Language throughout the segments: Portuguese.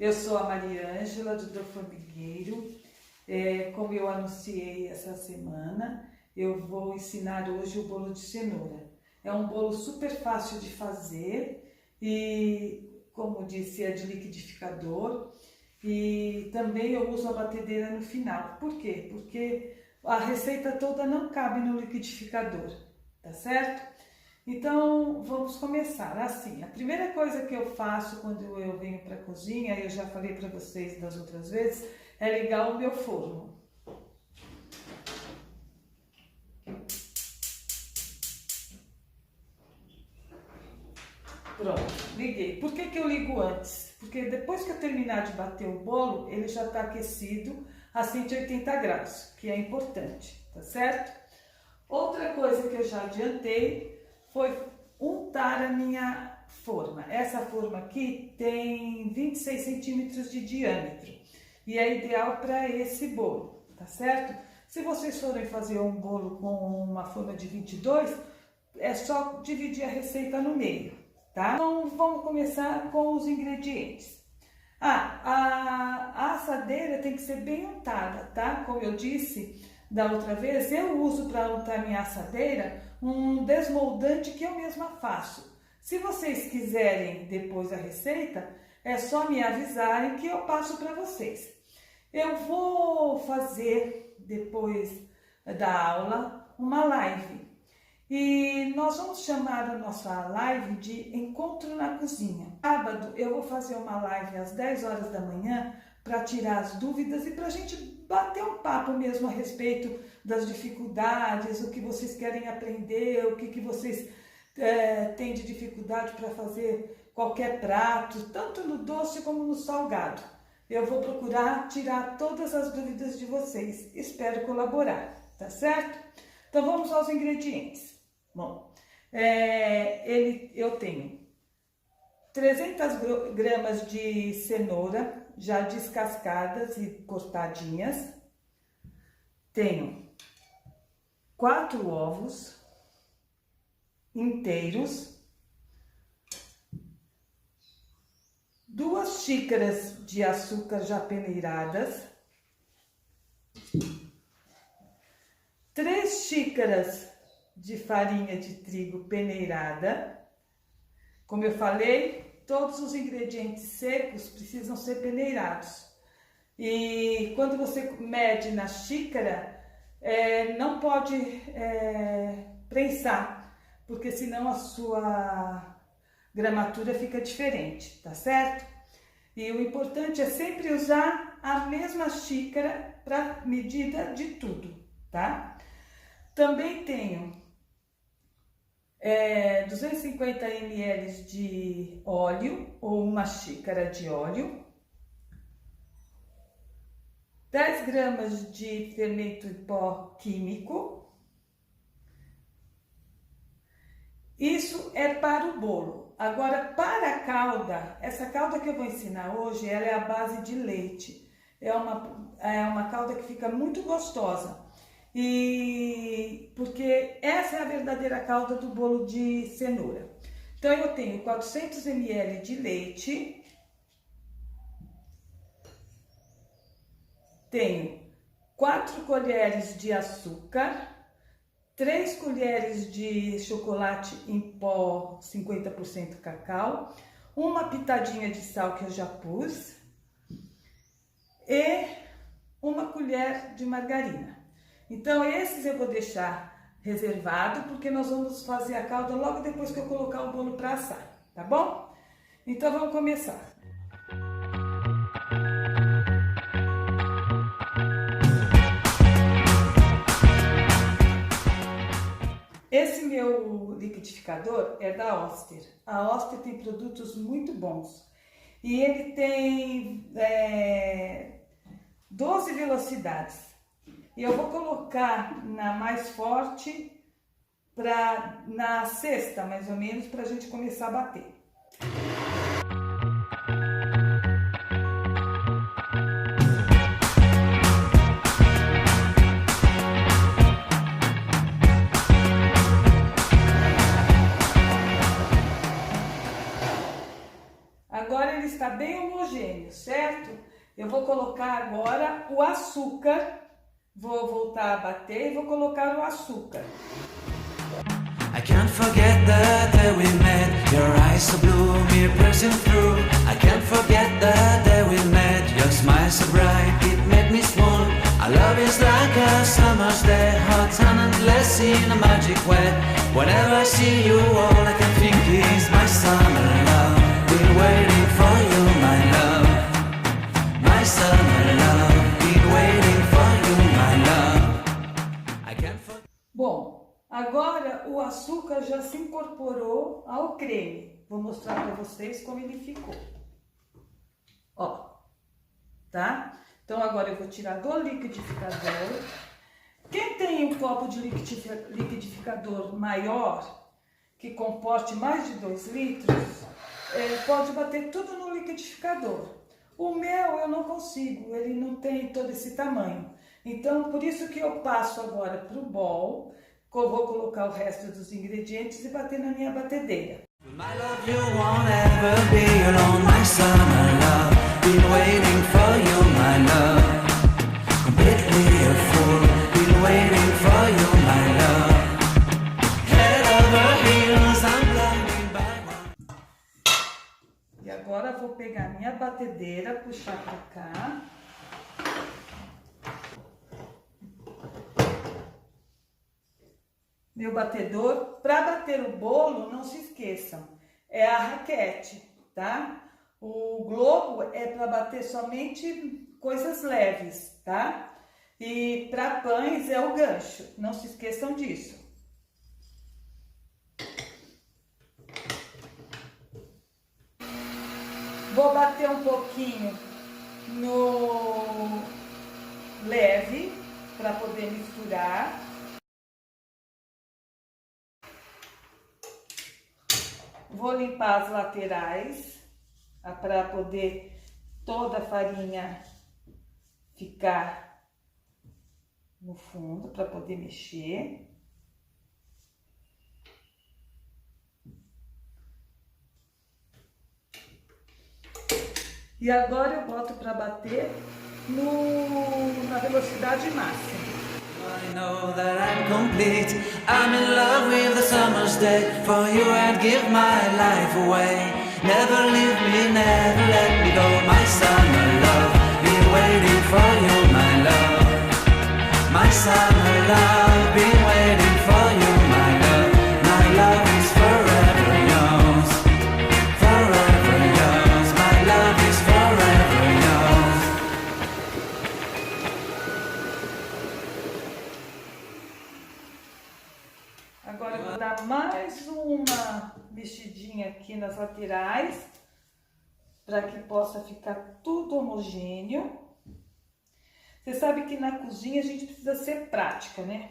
Eu sou a Maria Ângela do Formigueiro. Como eu anunciei essa semana, eu vou ensinar hoje o bolo de cenoura. É um bolo super fácil de fazer e, como disse, é de liquidificador. E também eu uso a batedeira no final. Por quê? Porque a receita toda não cabe no liquidificador, tá certo? Então, vamos começar. Assim, a primeira coisa que eu faço quando eu venho para a cozinha, eu já falei para vocês das outras vezes, é ligar o meu forno. Pronto, liguei. Por que eu ligo antes? Porque depois que eu terminar de bater o bolo, ele já está aquecido a 180 graus, que é importante, tá certo? Outra coisa que eu já adiantei foi untar a minha forma. Essa forma aqui tem 26 centímetros de diâmetro e é ideal para esse bolo, tá certo? Se vocês forem fazer um bolo com uma forma de 22, é só dividir a receita no meio, tá? Então vamos começar com os ingredientes. A assadeira tem que ser bem untada, tá? Como eu disse da outra vez, eu uso para untar minha assadeira um desmoldante que eu mesma faço. Se vocês quiserem depois a receita, é só me avisarem que eu passo para vocês. Eu vou fazer depois da aula uma live e nós vamos chamar a nossa live de Encontro na Cozinha. Sábado eu vou fazer uma live às 10 horas da manhã para tirar as dúvidas e para a gente bater um papo mesmo a respeito das dificuldades, o que vocês querem aprender, o que vocês têm de dificuldade para fazer qualquer prato, tanto no doce como no salgado. Eu vou procurar tirar todas as dúvidas de vocês, espero colaborar, tá certo? Então vamos aos ingredientes. Bom, eu tenho 300 gramas de cenoura já descascadas e cortadinhas. Tenho 4 ovos inteiros, 2 xícaras de açúcar já peneiradas, 3 xícaras de farinha de trigo peneirada. Como eu falei, todos os ingredientes secos precisam ser peneirados. E quando você mede na xícara, não pode prensar, porque senão a sua gramatura fica diferente, tá certo? E o importante é sempre usar a mesma xícara para medida de tudo, tá? Também tenho 250 ml de óleo ou uma xícara de óleo, 10 gramas de fermento em pó químico. Isso é para o bolo. Agora, para a calda, essa calda que eu vou ensinar hoje, ela é a base de leite. É uma calda que fica muito gostosa. E porque essa é a verdadeira calda do bolo de cenoura. Então, eu tenho 400 ml de leite. Tenho 4 colheres de açúcar, 3 colheres de chocolate em pó 50% cacau, uma pitadinha de sal que eu já pus e uma colher de margarina. Então esses eu vou deixar reservado porque nós vamos fazer a calda logo depois que eu colocar o bolo para assar, tá bom? Então vamos começar. Esse meu liquidificador é da Oster. A Oster tem produtos muito bons. E ele tem 12 velocidades. E eu vou colocar na mais forte, na sexta, mais ou menos, para a gente começar a bater. Agora ele está bem homogêneo, certo? Eu vou colocar agora o açúcar. Vou voltar a bater e vou colocar o açúcar. I can't forget the day we met. Your eyes so blue, me piercing through. I can't forget the day we met. Your smile so bright, it made me swoon. Our love is like a summer's day, hot and endless in a magic way. Whenever I see you, all I can think is my summer love. Been waiting for you, my love. My summer love. Been waiting for you, my love. I can't forget. Bom, agora o açúcar já se incorporou ao creme. Vou mostrar para vocês como ele ficou. Ó, tá? Então agora eu vou tirar do liquidificador. Quem tem um copo de liquidificador maior, que comporte mais de 2 litros, pode bater tudo no liquidificador. O meu eu não consigo, ele não tem todo esse tamanho. Então por isso que eu passo agora para o bowl. Vou colocar o resto dos ingredientes e bater na minha batedeira. My love, you won't ever be alone, my summer love. Been waiting for you, my love. Completely a fool. Been waiting for you, my love. Head over heels, I'm blinded by one. E agora vou pegar minha batedeira, puxar para cá. Meu batedor, para bater o bolo, não se esqueçam, é a raquete, tá? O globo é para bater somente coisas leves, tá? E para pães é o gancho, não se esqueçam disso. Vou bater um pouquinho no leve, para poder misturar. Vou limpar as laterais para poder toda a farinha ficar no fundo, para poder mexer. E agora eu boto para bater na velocidade máxima. I know that I'm complete. I'm in love with the summer's day. For you I'd give my life away. Never leave me, never let me go. My summer love, been waiting for you, my love. My summer love, been waiting for you, my love. My love is forever yours. Forever yours. My love is forever yours. Agora eu vou dar mais uma mexidinha aqui nas laterais, para que possa ficar tudo homogêneo. Você sabe que na cozinha a gente precisa ser prática, né?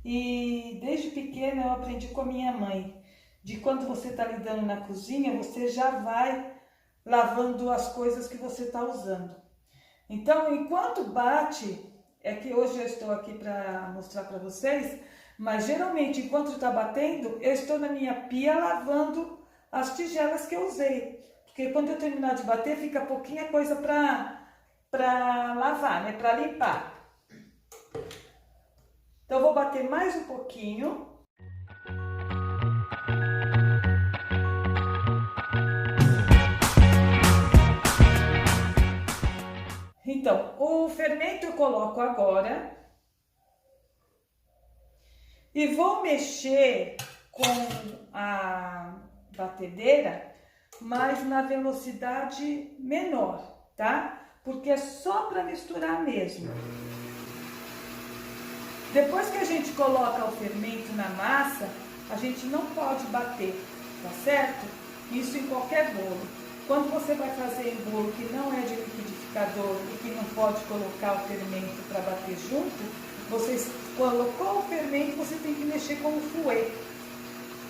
E desde pequena eu aprendi com a minha mãe, de quando você está lidando na cozinha, você já vai lavando as coisas que você está usando. Então, enquanto bate, é que hoje eu estou aqui para mostrar para vocês, mas geralmente, enquanto está batendo, eu estou na minha pia lavando as tigelas que eu usei. Porque quando eu terminar de bater, fica pouquinha coisa para lavar, né? Para limpar. Então, eu vou bater mais um pouquinho. Então, o fermento eu coloco agora. E vou mexer com a batedeira, mas na velocidade menor, tá? Porque é só para misturar mesmo. Depois que a gente coloca o fermento na massa, a gente não pode bater, tá certo? Isso em qualquer bolo. Quando você vai fazer em bolo que não é de liquidificador e que não pode colocar o fermento para bater junto, você colocou o fermento, você tem que mexer com o fouet,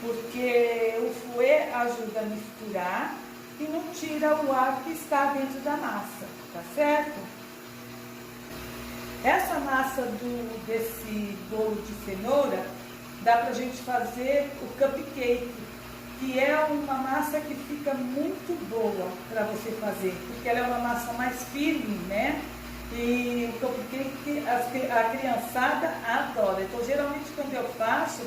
porque o fouet ajuda a misturar e não tira o ar que está dentro da massa, tá certo? Essa massa desse bolo de cenoura dá pra gente fazer o cupcake, que é uma massa que fica muito boa para você fazer, porque ela é uma massa mais firme, né? E o cupcake a criançada adora. Então, geralmente, quando eu faço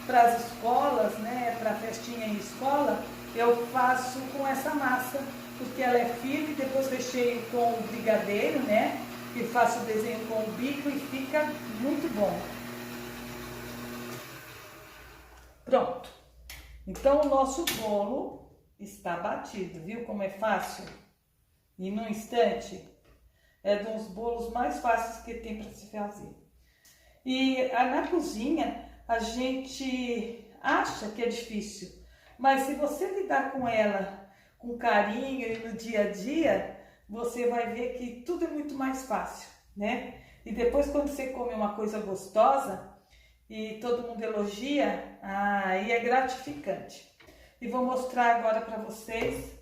para as escolas, né, para festinha em escola, eu faço com essa massa, porque ela é firme, depois recheio com o brigadeiro, né? E faço o desenho com o bico e fica muito bom. Pronto. Então, o nosso bolo está batido, viu como é fácil? E num instante, é dos bolos mais fáceis que tem para se fazer. E na cozinha, a gente acha que é difícil, mas se você lidar com ela com carinho e no dia a dia, você vai ver que tudo é muito mais fácil, né? E depois, quando você come uma coisa gostosa e todo mundo elogia, aí é gratificante. E vou mostrar agora para vocês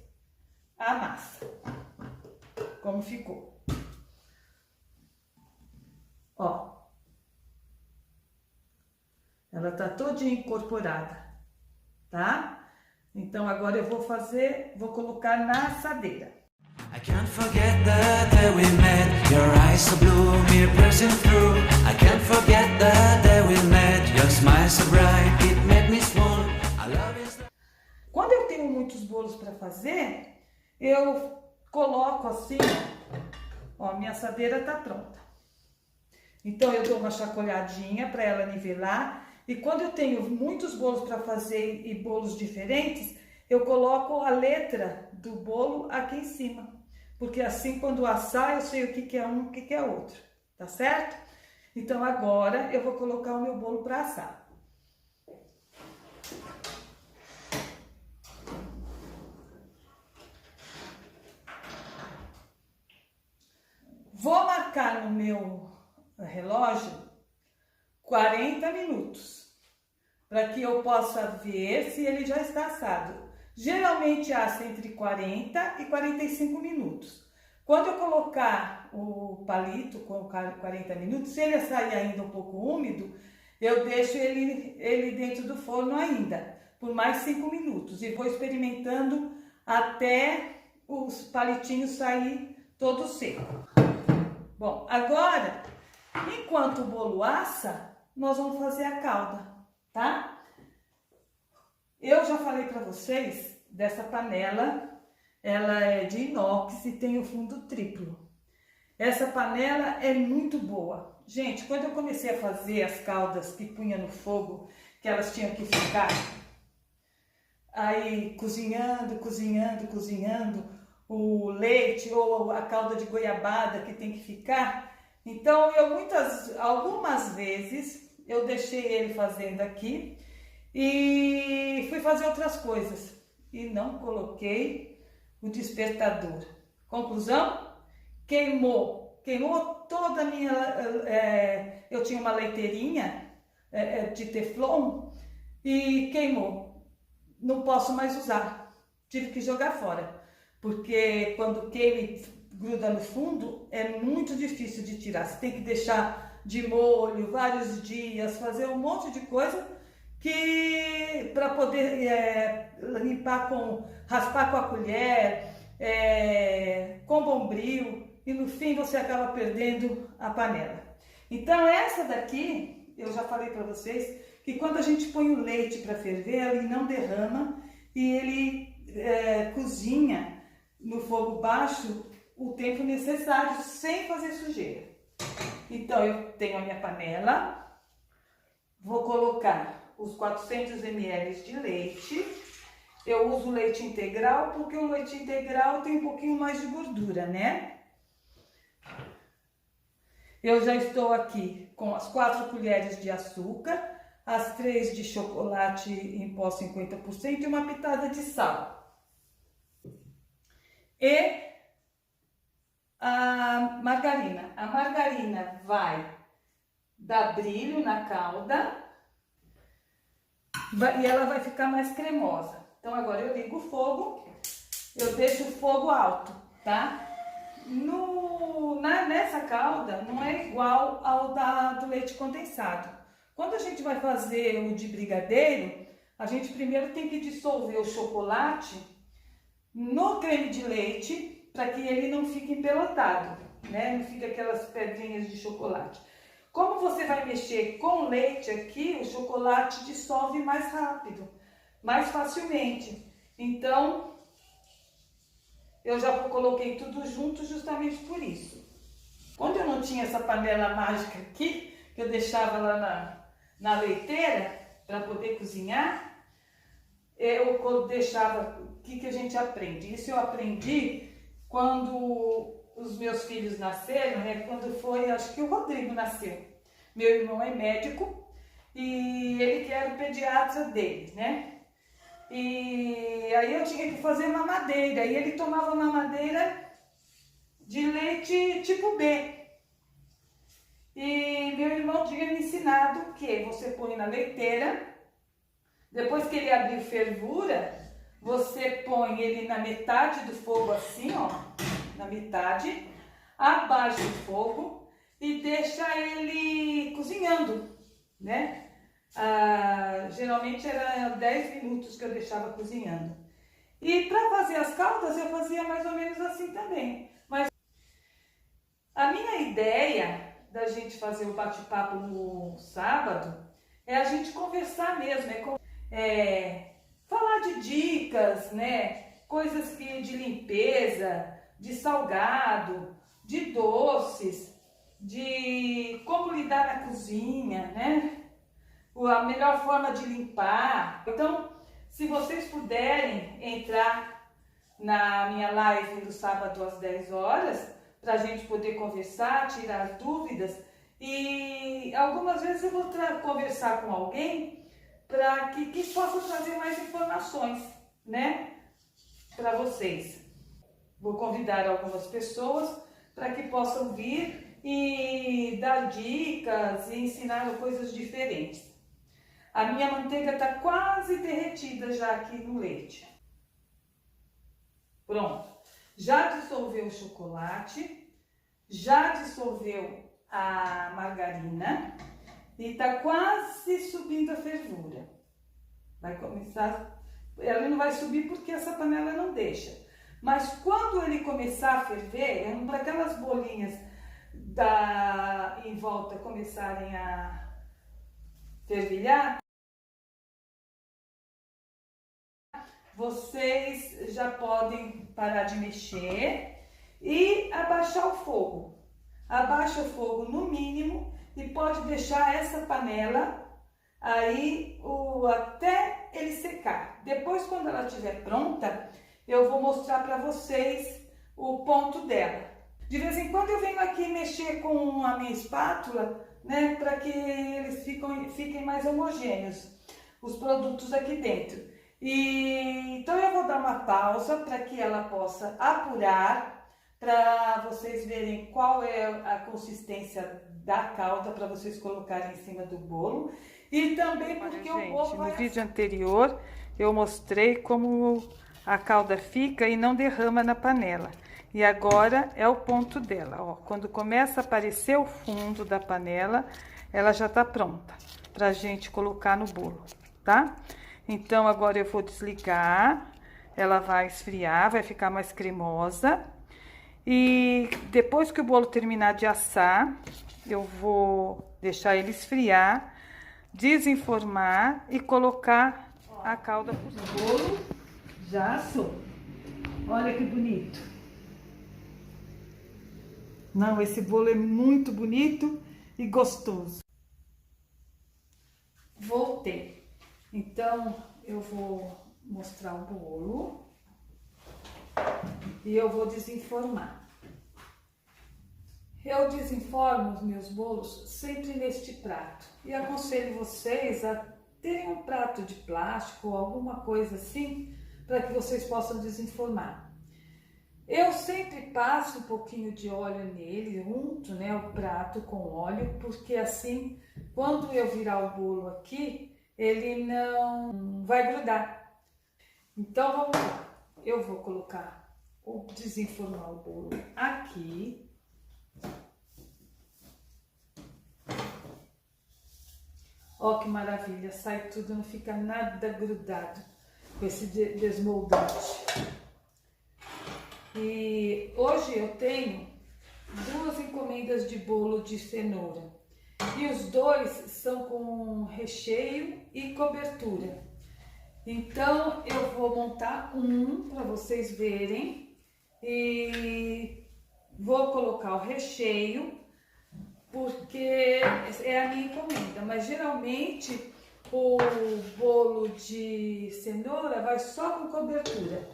a massa, como ficou. Ó, ela tá toda incorporada, tá? Então agora eu vou colocar na assadeira. I can't forget the day we met. Your eyes so blue, me piercing through. I can't forget the day we met. Your smile so bright, it made me swoon. I love is the... Quando eu tenho muitos bolos para fazer, eu coloco assim, ó, minha assadeira tá pronta. Então eu dou uma chacoalhadinha para ela nivelar. E quando eu tenho muitos bolos para fazer e bolos diferentes, eu coloco a letra do bolo aqui em cima. Porque assim, quando assar, eu sei o que é um e o que é outro. Tá certo? Então agora eu vou colocar o meu bolo para assar. Vou marcar no meu relógio 40 minutos, para que eu possa ver se ele já está assado. Geralmente assa entre 40 e 45 minutos. Quando eu colocar o palito com 40 minutos, se ele sair ainda um pouco úmido, eu deixo ele dentro do forno ainda, por mais 5 minutos. E vou experimentando até os palitinhos sair todo seco. Bom, agora, enquanto o bolo assa, nós vamos fazer a calda, tá? Eu já falei para vocês dessa panela, ela é de inox e tem o fundo triplo. Essa panela é muito boa. Gente, quando eu comecei a fazer as caldas que punha no fogo, que elas tinham que ficar aí cozinhando, o leite ou a calda de goiabada que tem que ficar. Então, algumas vezes eu deixei ele fazendo aqui e fui fazer outras coisas e não coloquei o despertador. Conclusão? Queimou toda a minha... eu tinha uma leiteirinha de teflon e queimou. Não posso mais usar. Tive que jogar fora, porque quando queima e gruda no fundo é muito difícil de tirar. Você tem que deixar de molho vários dias, fazer um monte de coisa que para poder limpar raspar com a colher, com bombril, e no fim você acaba perdendo a panela. Então essa daqui, eu já falei para vocês, que quando a gente põe o leite para ferver, ele não derrama e ele cozinha no fogo baixo o tempo necessário sem fazer sujeira. Então eu tenho a minha panela, vou colocar os 400 ml de leite. Eu uso leite integral porque o leite integral tem um pouquinho mais de gordura, né? Eu já estou aqui com as 4 colheres de açúcar, as 3 de chocolate em pó 50% e uma pitada de sal. E a margarina. A margarina vai dar brilho na calda e ela vai ficar mais cremosa. Então agora eu ligo o fogo, eu deixo o fogo alto, tá? Nessa calda não é igual ao do leite condensado. Quando a gente vai fazer o de brigadeiro, A gente primeiro tem que dissolver o chocolate no creme de leite para que ele não fique empelotado, né? Não fique aquelas pedrinhas de chocolate. Como você vai mexer com leite aqui, o chocolate dissolve mais rápido, mais facilmente. Então, eu já coloquei tudo junto justamente por isso. Quando eu não tinha essa panela mágica aqui, que eu deixava lá na leiteira para poder cozinhar, eu deixava. O que a gente aprende? Isso eu aprendi quando os meus filhos nasceram, né? Quando foi, acho que o Rodrigo nasceu. Meu irmão é médico e ele que era o pediatra dele, né? E aí eu tinha que fazer mamadeira, e ele tomava mamadeira de leite tipo B. E meu irmão tinha me ensinado que você põe na leiteira, depois que ele abrir fervura, você põe ele na metade do fogo assim, ó, na metade, abaixa o fogo e deixa ele cozinhando, né? Geralmente era 10 minutos que eu deixava cozinhando. E para fazer as caldas eu fazia mais ou menos assim também. Mas a minha ideia da gente fazer o bate-papo no sábado é a gente conversar mesmo, falar de dicas, né? Coisas de limpeza, de salgado, de doces, de como lidar na cozinha, né? A melhor forma de limpar. Então, se vocês puderem entrar na minha live no sábado às 10 horas, para a gente poder conversar, tirar as dúvidas, e algumas vezes eu vou conversar com alguém para que possa trazer mais informações, né, para vocês. Vou convidar algumas pessoas para que possam vir e dar dicas e ensinar coisas diferentes. A minha manteiga está quase derretida já aqui no leite. Pronto. Já dissolveu o chocolate, já dissolveu a margarina e está quase subindo a fervura. Vai começar, ela não vai subir porque essa panela não deixa. Mas quando ele começar a ferver, para aquelas bolinhas em volta começarem a fervilhar, vocês já podem parar de mexer e abaixar o fogo. Abaixa o fogo no mínimo e pode deixar essa panela aí até ele secar. Depois, quando ela estiver pronta, eu vou mostrar para vocês o ponto dela. De vez em quando eu venho aqui mexer com a minha espátula, né, para que eles fiquem mais homogêneos, os produtos aqui dentro. Então eu vou dar uma pausa para que ela possa apurar, para vocês verem qual é a consistência da calda para vocês colocarem em cima do bolo. E também porque o bolo vai... No vídeo anterior eu mostrei como a calda fica e não derrama na panela. E agora é o ponto dela, ó. Quando começa a aparecer o fundo da panela, ela já tá pronta pra gente colocar no bolo, tá? Então, agora eu vou desligar, ela vai esfriar, vai ficar mais cremosa. E depois que o bolo terminar de assar, eu vou deixar ele esfriar, desenformar e colocar a calda por cima. O bolo já assou. Olha que bonito. Não, esse bolo é muito bonito e gostoso. Voltei. Então, eu vou mostrar o bolo e eu vou desenformar. Eu desenformo os meus bolos sempre neste prato e aconselho vocês a terem um prato de plástico ou alguma coisa assim para que vocês possam desenformar. Eu sempre passo um pouquinho de óleo nele, unto, né, o prato com óleo, porque assim, quando eu virar o bolo aqui, ele não vai grudar. Então vamos lá, eu vou desenformar o bolo aqui. Ó que maravilha, sai tudo, não fica nada grudado com esse desmoldante. E hoje eu tenho 2 encomendas de bolo de cenoura. E os 2 são com recheio e cobertura. Então eu vou montar um para vocês verem e vou colocar o recheio, porque é a minha encomenda, mas geralmente o bolo de cenoura vai só com cobertura.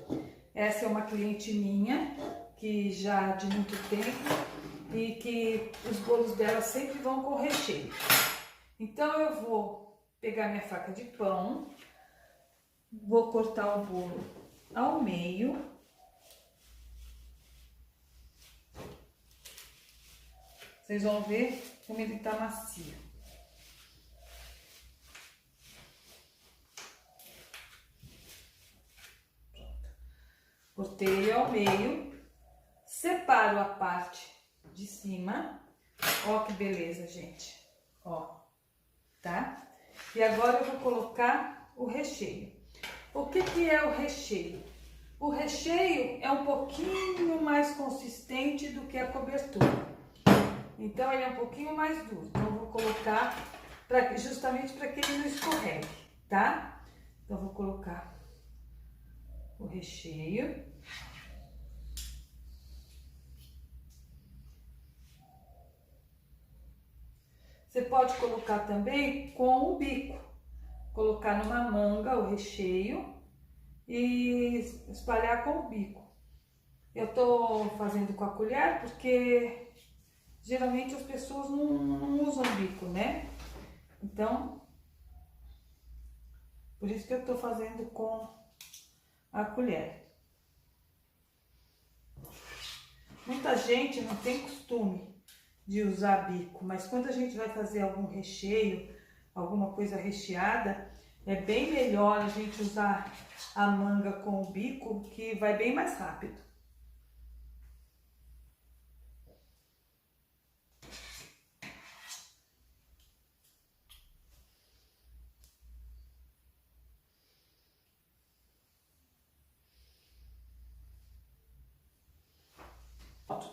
Essa é uma cliente minha, que já de muito tempo, e que os bolos dela sempre vão com recheio. Então eu vou pegar minha faca de pão, vou cortar o bolo ao meio. Vocês vão ver como ele tá macio. Pronto. Cortei ele ao meio, separo a parte de cima. Ó que beleza, gente. Ó, tá? E agora eu vou colocar o recheio. O que que é o recheio? O recheio é um pouquinho mais consistente do que a cobertura. Então ele é um pouquinho mais duro. Então eu vou colocar justamente para que ele não escorregue, tá? Então eu vou colocar o recheio. Você pode colocar também com o bico. Colocar numa manga o recheio e espalhar com o bico. Eu tô fazendo com a colher porque geralmente as pessoas não usam bico, né? Então, por isso que eu tô fazendo com a colher. Muita gente não tem costume de usar bico, mas quando a gente vai fazer algum recheio, alguma coisa recheada, é bem melhor a gente usar a manga com o bico, que vai bem mais rápido.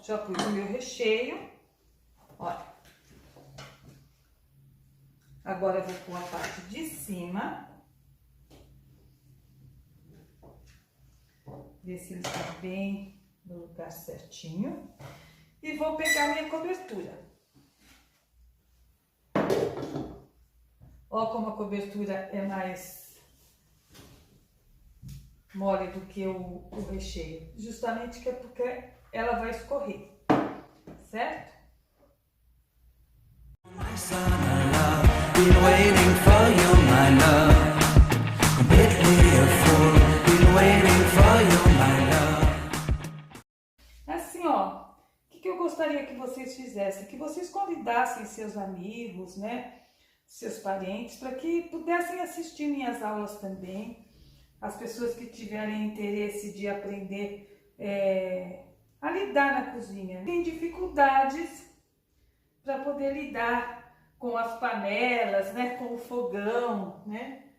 Já pus o meu recheio, olha. Agora eu vou pôr a parte de cima. Ver se ele está bem no lugar certinho. E vou pegar minha cobertura. Ó como a cobertura é mais mole do que o recheio. Justamente que é porque ela vai escorrer, certo? Assim, ó, o que eu gostaria que vocês fizessem? Que vocês convidassem seus amigos, né? Seus parentes, para que pudessem assistir minhas aulas também. As pessoas que tiverem interesse de aprender a lidar na cozinha. Tem dificuldades para poder lidar com as panelas, né, com o fogão, né?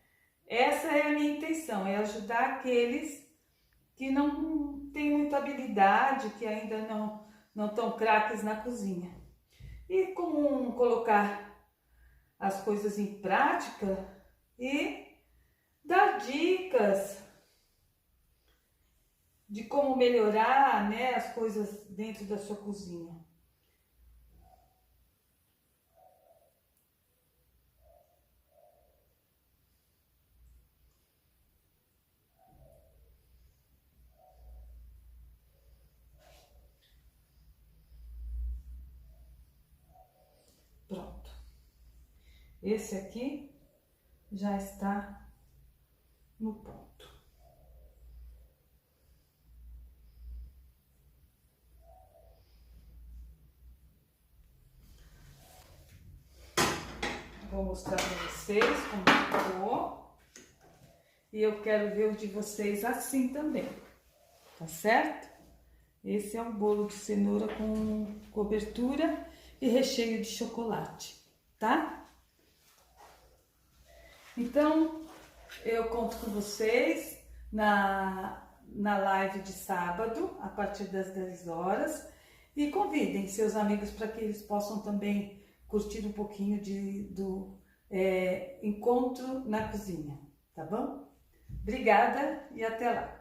Essa é a minha intenção, é ajudar aqueles que não têm muita habilidade, que ainda não estão craques na cozinha. E como colocar as coisas em prática e dar dicas de como melhorar, né, as coisas dentro da sua cozinha. Pronto. Esse aqui já está no ponto. Vou mostrar para vocês como ficou. E eu quero ver o de vocês assim também, tá certo? Esse é um bolo de cenoura com cobertura e recheio de chocolate, tá? Então, eu conto com vocês na live de sábado, a partir das 10 horas. E convidem seus amigos para que eles possam também curtir um pouquinho do encontro na cozinha, tá bom? Obrigada e até lá!